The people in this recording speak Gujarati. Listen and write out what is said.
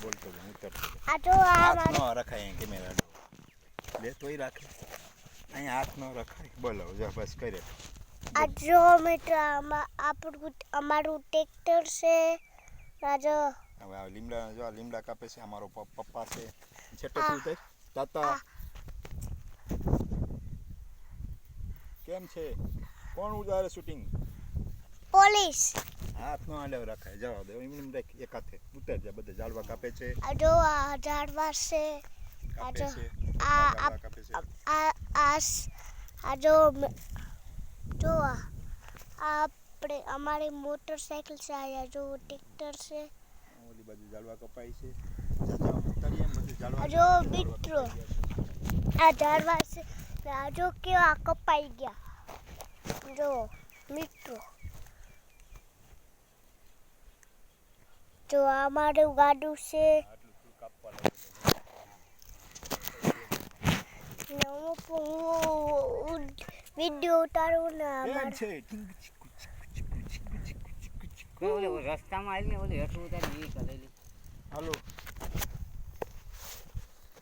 બોલતો હું ઉતરતો આ જો આ હાથ મારું ન રખાય અહીં કેમેરા લે તોય રાખે અહીંયા હાથ ન રખાય બોલો જો બસ કરે આ જો મિત્રો આપણું અમારું ટ્રેક્ટર છે રાજો હવે આ લીમડા જો આ લીમડા કાપે છે અમારો પપ્પા છે છેટેથી ઉતર તાતા કેમ છે કોણ ઉતારે શૂટિંગ પોલીસ હાથ ન હાલે રખાય જવા દે એમ દેખ એક હાથે ઉતર જા બધા ઝાડવા કાપે છે આ જો આ ઝાડવા છે આ કાપે જો છે આ ઝાડવા કાપે છે આ જો આપણે અમારી મોટરસાઇકલ છે અહીંયા જો ટ્રેક્ટર છે ઓલી બાજુ ઝાડવા કપાય છે જાજા ઉતારી એમ બધું ઝાડવા આ જો મિત્રો આ ઝાડવા છે આ જો કેવા કપાઈ ગયા જો મિત્રો જો આ મારું ગાડું છે આટલું તું કાપવા લાગે હું વિડિયો ઉતારું ને કેમ અમાર છે ઓલે રસ્તામાં આવીને ઓલે હેઠું ઉતારી એ કરેલી હાલો